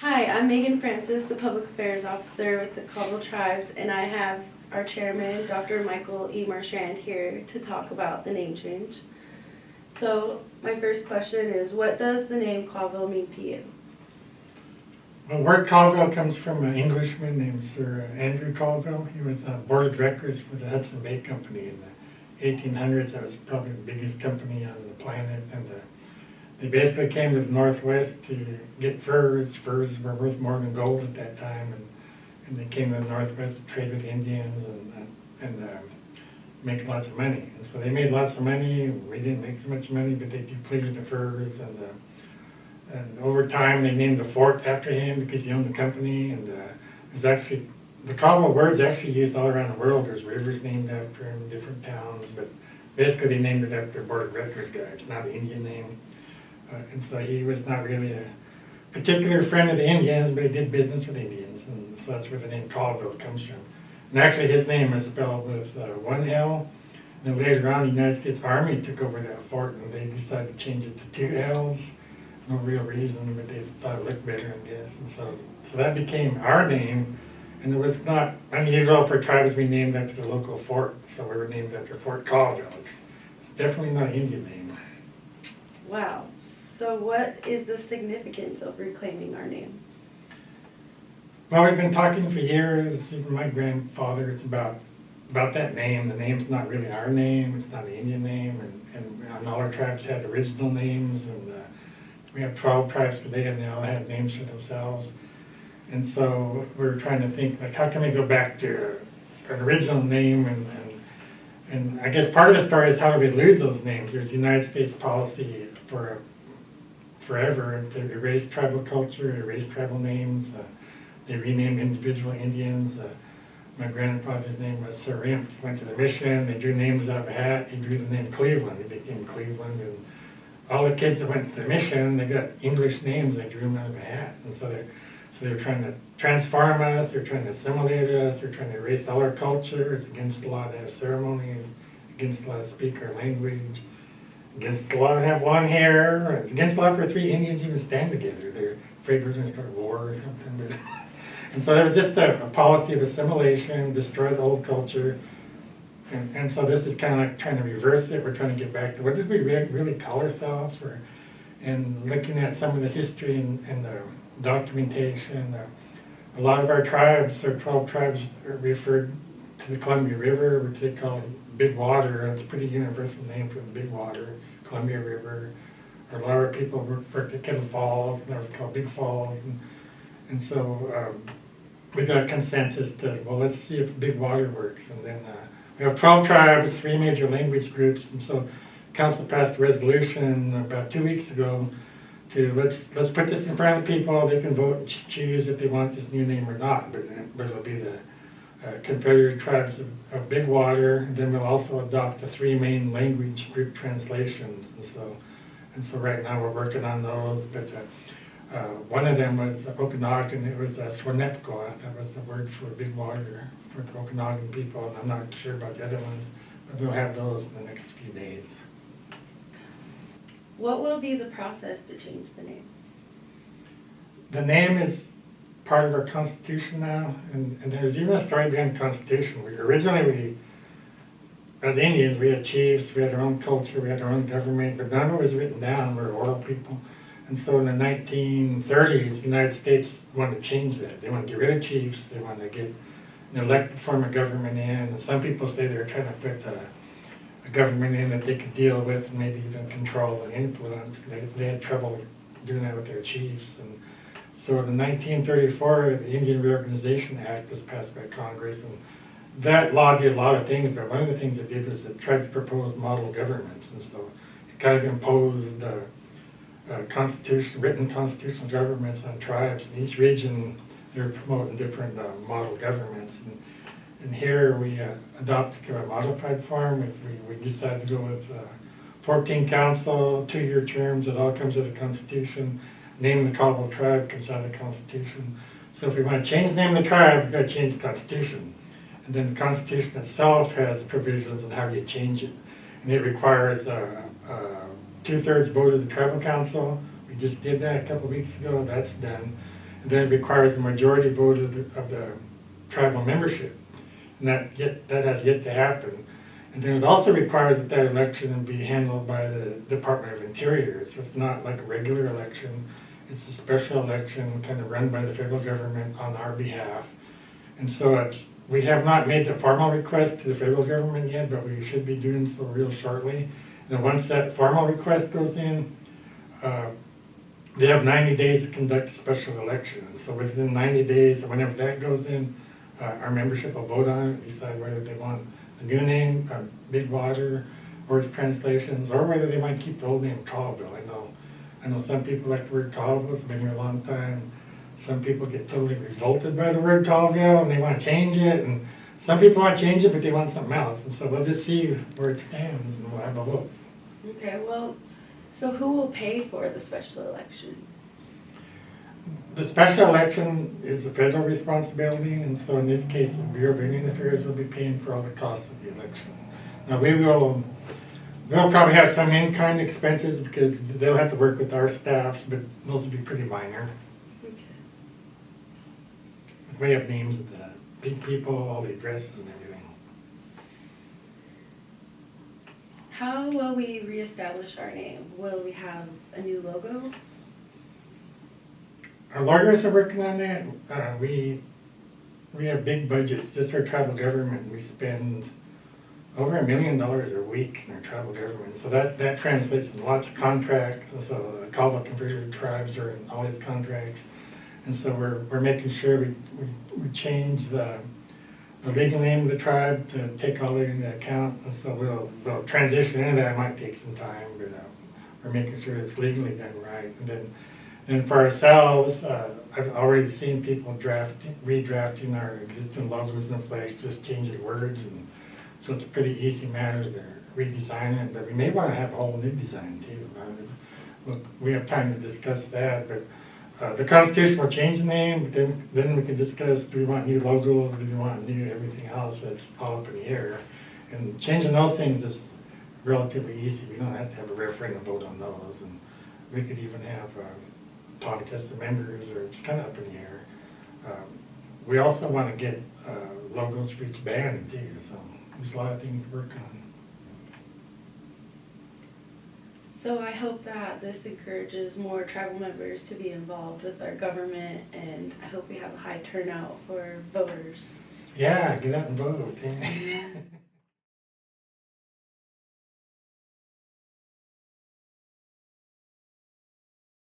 Hi, I'm Megan Francis, the Public Affairs Officer with the Caldwell Tribes, and I have our chairman, Dr. Michael E. Marchand, here to talk about the name change. So, my first question is, what does the name Caldwell mean to you? Well, the word Caldwell comes from an Englishman named Sir Andrew Caldwell. He was on board of directors for the Hudson Bay Company in the 1800s. That was probably the biggest company on the planet, and they basically came to the Northwest to get furs. Furs were worth more than gold at that time, and they came to the Northwest to trade with the Indians and make lots of money. And so they made lots of money. We didn't make so much money, but they depleted the furs, and over time they named a fort after him because he owned the company. And there's actually, the Caldwell word's actually used all around the world. There's rivers named after him, different towns, but basically they named it after a board of directors guy. It's not an Indian name. And so he was not really a particular friend of the Indians, but he did business with Indians, and so that's where the name Caldwell comes from. And actually his name is spelled with one L, and then later on the United States Army took over that fort and they decided to change it to two L's. No real reason, but they thought it looked better, I guess. And so that became our name, and it was not unusual for tribes to be named after the local fort, so we were named after Fort Caldwell. It's definitely not an Indian name. Wow. So what is the significance of reclaiming our name? Well, we've been talking for years, even my grandfather, it's about that name. The name's not really our name, it's not an Indian name, and all our tribes had original names, and we have 12 tribes today, and they all have names for themselves. And so we're trying to think, like, how can we go back to an original name? And I guess part of the story is how do we lose those names? There's United States policy for forever to erase tribal culture, erase tribal names. They renamed individual Indians. My grandfather's name was Sir Imp. He went to the mission. They drew names out of a hat. He drew the name Cleveland. He became Cleveland. And all the kids that went to the mission, they got English names. They drew them out of a hat. And so they're trying to transform us. They're trying to assimilate us. They're trying to erase all our culture. It's against the law to have ceremonies. Against the law to speak our language. Against the law to have long hair. It's against the law for three Indians to even stand together. They're afraid we're going to start a war or something. But and so there was just a policy of assimilation, destroy the old culture. And so this is kind of like trying to reverse it. We're trying to get back to what did we really call ourselves? And looking at some of the history and the documentation. A lot of our tribes, our 12 tribes, are referred to the Columbia River, which they call Big Water. It's a pretty universal name for the Big Water, Columbia River. A lot of people worked at Kettle Falls, and that was called Big Falls. And so we got consensus that, well, let's see if Big Water works. And then we have 12 tribes, 3 major language groups, and so council passed a resolution about 2 weeks ago to let's put this in front of the people. They can vote and choose if they want this new name or not. But it'll be the Confederated Tribes of Big Water. And then we'll also adopt the 3 main language group translations. And so right now we're working on those. But one of them was Okanagan. It was Swanepkoa. That was the word for Big Water for the Okanagan people. And I'm not sure about the other ones, but we'll have those in the next few days. What will be the process to change the name? The name is part of our Constitution now, and there's even a story behind the Constitution. Originally, as Indians, we had chiefs, we had our own culture, we had our own government, but none of it was written down. We're oral people. And so in the 1930s, the United States wanted to change that. They wanted to get rid of chiefs. They wanted to get an elected form of government in. And some people say they were trying to put a government in that they could deal with and maybe even control and influence. They had trouble doing that with their chiefs. And so in 1934, the Indian Reorganization Act was passed by Congress. And that law did a lot of things, but one of the things it did was it tried to propose model governments. And so it kind of imposed written constitutional governments on tribes. In each region, they're promoting different model governments. And here we adopted a modified form. We decided to go with 14 council, 2-year terms. It all comes with the Constitution. Name of the Caldwell tribe comes out of the Constitution. So if we want to change the name of the tribe, we've got to change the Constitution. And then the Constitution itself has provisions on how you change it. And it requires 2/3 vote of the tribal council. We just did that a couple weeks ago. That's done. And then it requires a majority vote of the tribal membership. And that has yet to happen. And then it also requires that that election be handled by the Department of Interior. So it's not like a regular election. It's a special election kind of run by the federal government on our behalf. And so we have not made the formal request to the federal government yet, but we should be doing so real shortly. And once that formal request goes in, they have 90 days to conduct a special election. So within 90 days, or whenever that goes in, our membership will vote on it, decide whether they want a new name, Big Water, or its translations, or whether they might keep the old name Colville. I know some people like the word Colville, it's been here a long time. Some people get totally revolted by the word Colville and they want to change it, and some people want to change it but they want something else. And so we'll just see where it stands and we'll have a vote. Okay, well, so who will pay for the special election? The special election is a federal responsibility, and so in this case, the Bureau of Indian Affairs will be paying for all the costs of the election. Now we'll probably have some in-kind expenses because they'll have to work with our staffs, but those will be pretty minor. Okay. We have names of the big people, all the addresses and everything. How will we reestablish our name? Will we have a new logo? Our lawyers are working on that. We have big budgets. Just our tribal government, we spend over $1 million a week in our tribal government. So that translates into lots of contracts. And so the Colville Conversion tribes are in all these contracts. And so we're making sure we change the legal name of the tribe to take all that into account. And so we'll transition into that. It might take some time, but we're making sure it's legally done right. And then for ourselves, I've already seen people redrafting our existing logos and flags, just changing words, and so it's a pretty easy matter to redesign it. But we may want to have a whole new design too. We have time to discuss that. But the Constitution will change the name. But then we can discuss: do we want new logos? Do we want new everything else? That's all up in the air. And changing those things is relatively easy. We don't have to have a referendum vote on those, and we could even have talk test the members, or it's kind of up in the air. We also want to get logos for each band too, so there's a lot of things to work on. So I hope that this encourages more tribal members to be involved with our government, and I hope we have a high turnout for voters. Yeah, get out and vote. Yeah.